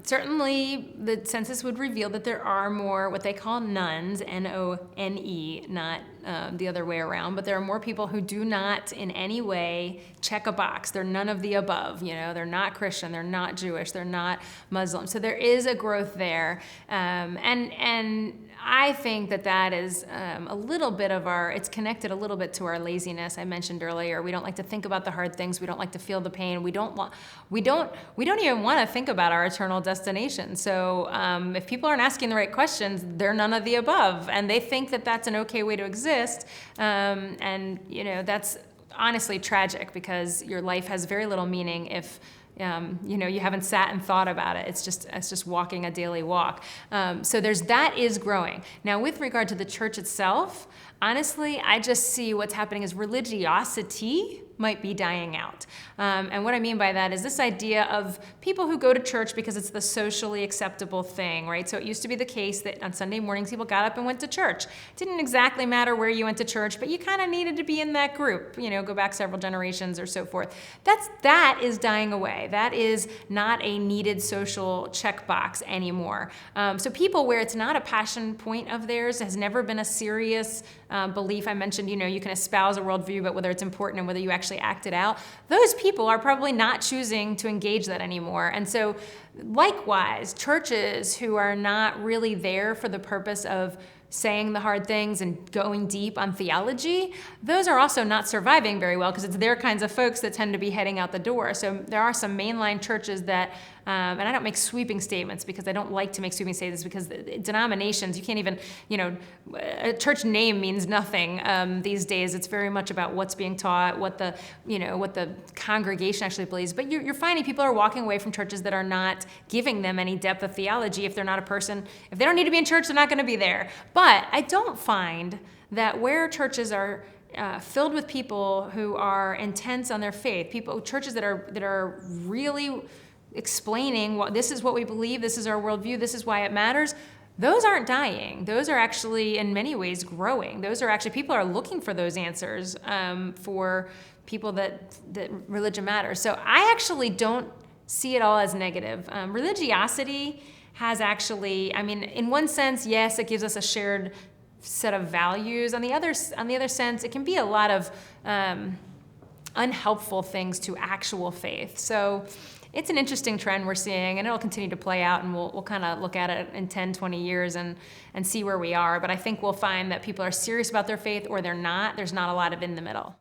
Certainly, the census would reveal that there are more what they call nones, N-O-N-E, not the other way around, but there are more people who do not in any way check a box. They're none of the above, they're not Christian, they're not Jewish, they're not Muslim. So there is a growth there. And I think that is a little bit of it's connected a little bit to our laziness I mentioned earlier. We don't like to think about the hard things. We don't like to feel the pain. We don't even want to think about our eternal destination. So if people aren't asking the right questions, they're none of the above. And they think that that's an okay way to exist. That's honestly tragic because your life has very little meaning if you haven't sat and thought about it. It's just walking a daily walk. So that is growing. Now, with regard to the church itself, honestly, I just see what's happening is religiosity might be dying out. And what I mean by that is this idea of people who go to church because it's the socially acceptable thing, right? So it used to be the case that on Sunday mornings people got up and went to church. It didn't exactly matter where you went to church, but you kind of needed to be in that group, go back several generations or so forth. That is dying away. That is not a needed social checkbox anymore. So people where it's not a passion point of theirs, has never been a serious belief. I mentioned, you can espouse a worldview, but whether it's important and whether you actually act it out, those people are probably not choosing to engage that anymore. And so likewise, churches who are not really there for the purpose of saying the hard things and going deep on theology, those are also not surviving very well because it's their kinds of folks that tend to be heading out the door. So there are some mainline churches that, and I don't make sweeping statements because I don't like to make sweeping statements because denominations, you can't even, a church name means nothing these days. It's very much about what's being taught, what the congregation actually believes. But you're finding people are walking away from churches that are not giving them any depth of theology. If they're not a person, if they don't need to be in church, they're not going to be there. But I don't find that where churches are filled with people who are intense on their faith, churches that are really explaining this is what we believe, this is our worldview, this is why it matters. Those aren't dying. Those are actually, in many ways, growing. Those are actually, people are looking for those answers for people that religion matters. So I actually don't see it all as negative. Religiosity has actually, in one sense, yes, it gives us a shared set of values. On the other sense, it can be a lot of unhelpful things to actual faith. So it's an interesting trend we're seeing, and it'll continue to play out, and we'll kind of look at it in 10, 20 years and see where we are. But I think we'll find that people are serious about their faith or they're not. There's not a lot of in the middle.